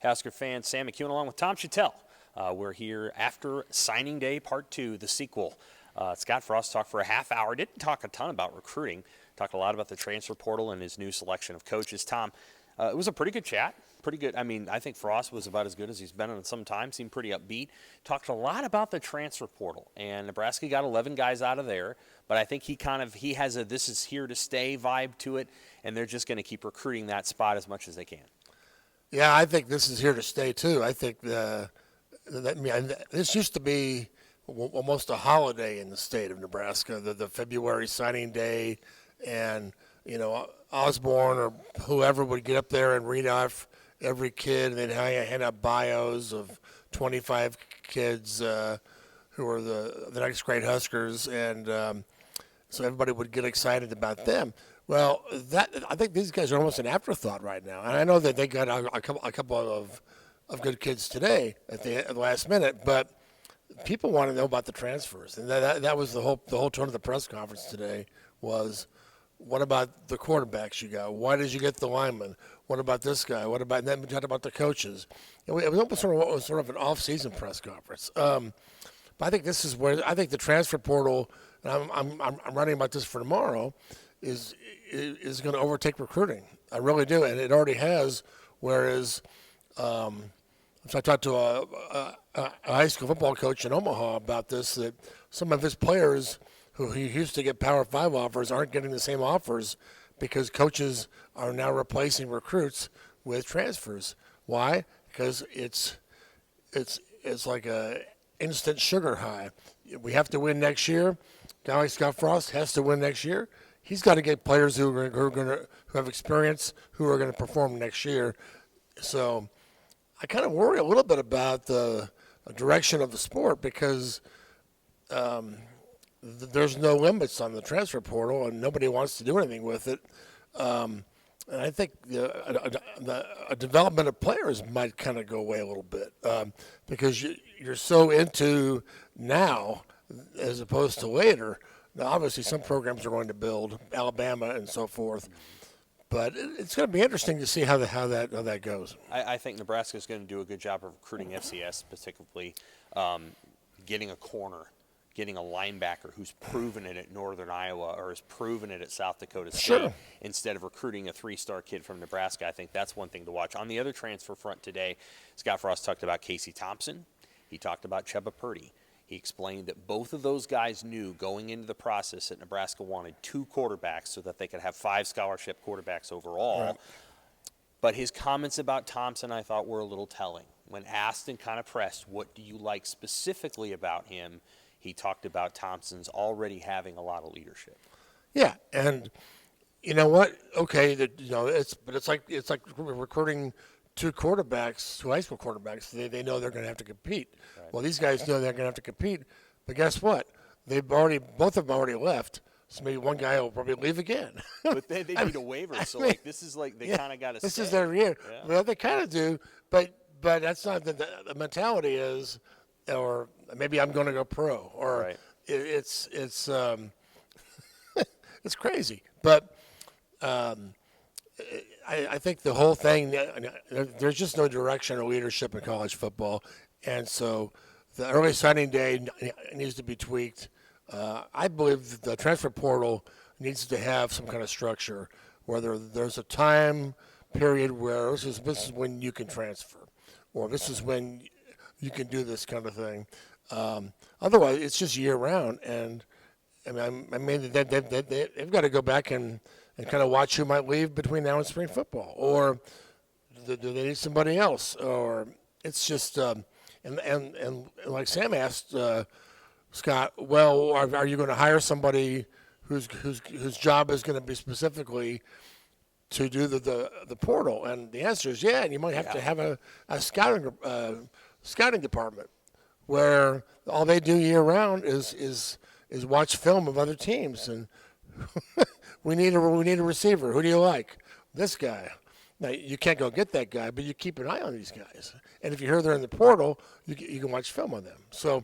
Husker fans, Sam McEwen along with Tom Shatel. We're here after signing day part 2, the sequel. Scott Frost talked for a half hour. Didn't talk a ton about recruiting. Talked a lot about the transfer portal and his new selection of coaches. Tom, it was a pretty good chat. Pretty good. I mean, I think Frost was about as good as he's been in some time. Seemed pretty upbeat. Talked a lot about the transfer portal. And Nebraska got 11 guys out of there. But I think he has a this is here to stay vibe to it. And they're just going to keep recruiting that spot as much as they can. Yeah, I think this is here to stay too. I think this used to be almost a holiday in the state of Nebraska, the February signing day, and Osborne or whoever would get up there and read off every kid, and they'd hand out bios of 25 kids who are the next great Huskers, and so everybody would get excited about them. Well, I think these guys are almost an afterthought right now, and I know that they got a couple of good kids today at the last minute, but people want to know about the transfers, and that was the whole tone of the press conference today was, what about the quarterbacks you got? Why did you get the lineman? What about this guy? What about, and then we talked about the coaches. It was almost sort of an off-season press conference. But I think this is where I think the transfer portal, and I'm writing about this for tomorrow, is going to overtake recruiting. I really do, and it already has. Whereas, so I talked to a high school football coach in Omaha about this, that some of his players who he used to get Power 5 offers aren't getting the same offers because coaches are now replacing recruits with transfers. Why? Because it's like a instant sugar high. We have to win next year. Guy like Scott Frost has to win next year. He's got to get players who have experience, who are going to perform next year. So I kind of worry a little bit about the direction of the sport because there's no limits on the transfer portal, and nobody wants to do anything with it. And I think a development of players might kind of go away a little bit because you're so into now as opposed to later. Now, obviously, some programs are going to build, Alabama and so forth, but it's going to be interesting to see how that goes. I think Nebraska is going to do a good job of recruiting FCS, particularly getting a corner, getting a linebacker who's proven it at Northern Iowa or has proven it at South Dakota State, sure, instead of recruiting a 3-star kid from Nebraska. I think that's one thing to watch. On the other transfer front today, Scott Frost talked about Casey Thompson. He talked about Chuba Purdy. He explained that both of those guys knew going into the process that Nebraska wanted 2 quarterbacks so that they could have 5 scholarship quarterbacks overall. Right. But his comments about Thompson, I thought, were a little telling. When asked and kind of pressed, what do you like specifically about him, he talked about Thompson's already having a lot of leadership. Yeah, and you know what? Okay, it's like recruiting 2 quarterbacks, 2 high school quarterbacks. They know they're going to have to compete. Right. Well, these guys know they're going to have to compete, but guess what? Both of them already left. So maybe one guy will probably leave again. But they need a waiver, so like this is like they kind of got to. This is their year. Yeah. Well, they kind of do, but that's not the mentality is, or maybe I'm going to go pro, or right. It's it's crazy. But I think the whole thing, there's just no direction or leadership in college football, and so the early signing day needs to be tweaked. I believe the transfer portal needs to have some kind of structure, whether there's a time period where this is when you can transfer, or this is when you can do this kind of thing. Otherwise, it's just year round, and I mean they've got to go back and kind of watch who might leave between now and spring football, or do they need somebody else, or it's just and like Sam asked Scott, well, are you going to hire somebody whose job is going to be specifically to do the portal? And the answer is yeah, and you might have to have a scouting department where all they do year round is watch film of other teams, and we need a receiver. Who do you like? This guy. Now you can't go get that guy, but you keep an eye on these guys. And if you hear they're in the portal, you can watch film on them. So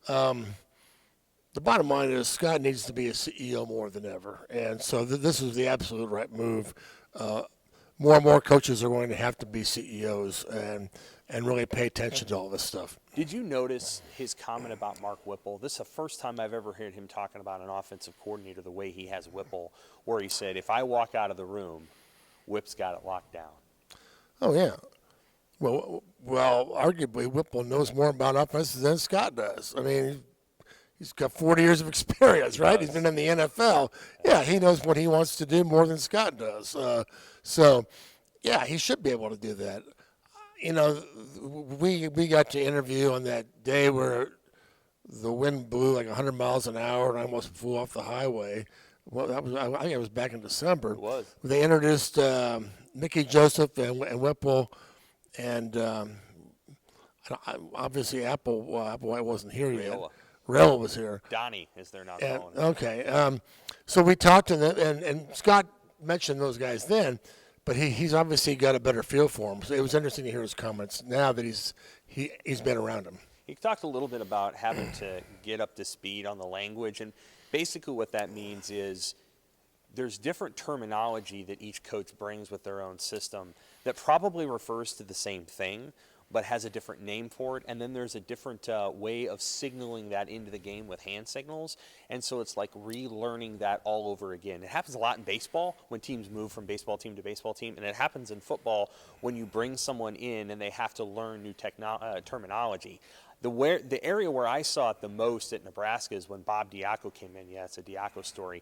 the bottom line is Scott needs to be a CEO more than ever, and so this is the absolute right move. more and more coaches are going to have to be CEOs and really pay attention to all this stuff. Did you notice his comment about Mark Whipple? This is the first time I've ever heard him talking about an offensive coordinator the way he has Whipple, where he said, if I walk out of the room, Whip's got it locked down. Oh, yeah. Well, arguably, Whipple knows more about offense than Scott does. I mean, he's got 40 years of experience, right? He's been in the NFL. Yeah, he knows what he wants to do more than Scott does. So, yeah, he should be able to do that. You know, we got to interview on that day where the wind blew like 100 miles an hour and I almost flew off the highway. Well, I think it was back in December. It was. They introduced Mickey Joseph and Whipple, and obviously Applewhite wasn't here yet. Rayola was here. Donnie is there now calling. Okay. So we talked to them, and Scott mentioned those guys then, but he's obviously got a better feel for them. So it was interesting to hear his comments now that he's been around them. He talked a little bit about having to get up to speed on the language, and basically what that means is there's different terminology that each coach brings with their own system that probably refers to the same thing, but has a different name for it. And then there's a different way of signaling that into the game with hand signals. And so it's like relearning that all over again. It happens a lot in baseball when teams move from baseball team to baseball team. And it happens in football when you bring someone in and they have to learn new terminology. The area where I saw it the most at Nebraska is when Bob Diaco came in. Yeah, it's a Diaco story.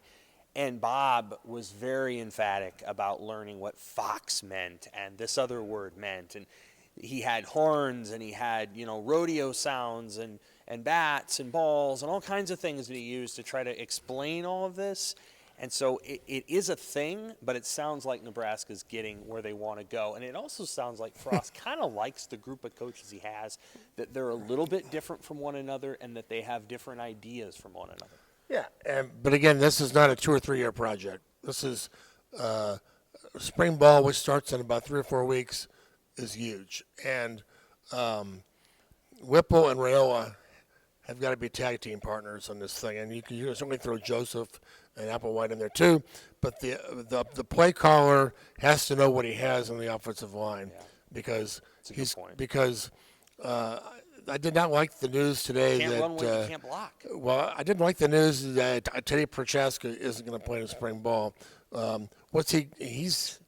And Bob was very emphatic about learning what fox meant and this other word meant. And he had horns and he had, rodeo sounds and bats and balls and all kinds of things that he used to try to explain all of this. And so it is a thing, but it sounds like Nebraska's getting where they want to go. And it also sounds like Frost kind of likes the group of coaches he has, that they're a little bit different from one another and that they have different ideas from one another. Yeah, but again, this is not a 2 or 3 year project. This is spring ball, which starts in about 3 or 4 weeks, is huge. And Whipple and Rayola have got to be tag team partners on this thing. And you can certainly throw Joseph and Applewhite in there too. But the play caller has to know what he has on the offensive line, because I did not like the news today can't that run when you can't block. Well, I didn't like the news that Teddy Prochaska isn't going to play in spring ball. He's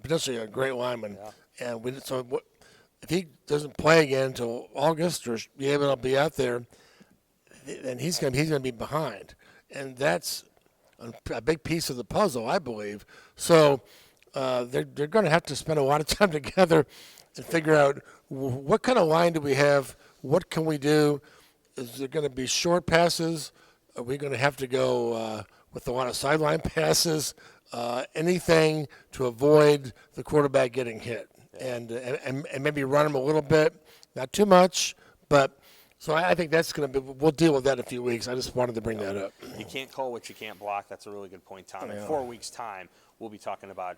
potentially a great lineman, and if he doesn't play again until August or be able to be out there, then he's going to be behind, and that's a big piece of the puzzle, I believe. So they're going to have to spend a lot of time together and figure out what kind of line do we have, what can we do. Is there going to be short passes? Are we going to have to go with a lot of sideline passes? Anything to avoid the quarterback getting hit, and maybe run him a little bit, not too much, but. So I think that's going to be – we'll deal with that in a few weeks. I just wanted to bring that up. You can't call what you can't block. That's a really good point, Tom. In 4 weeks' time, we'll be talking about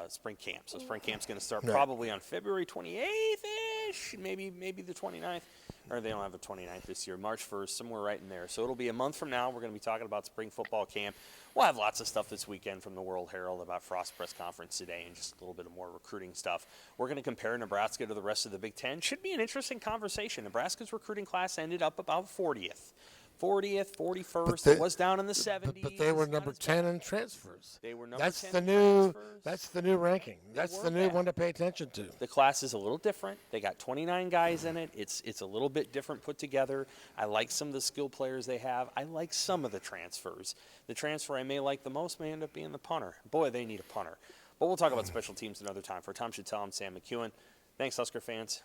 spring camp. So spring camp's going to start probably on February 28th-ish, maybe the 29th. Or they don't have the 29th this year. March 1st, somewhere right in there. So it'll be a month from now. We're going to be talking about spring football camp. We'll have lots of stuff this weekend from the World-Herald about Frost press conference today and just a little bit of more recruiting stuff. We're going to compare Nebraska to the rest of the Big Ten. Should be an interesting conversation. Nebraska's recruiting class ended up about 40th. 41st. It was down in the 70s. But they were number 10 in transfers. They were number 10 in transfers. That's the new ranking. That's the new one to pay attention to. The class is a little different. They got 29 guys in it. It's a little bit different put together. I like some of the skill players they have. I like some of the transfers. The transfer I may like the most may end up being the punter. Boy, they need a punter. But we'll talk about special teams another time. For Tom Shatel, I'm Sam McEwen. Thanks, Husker fans.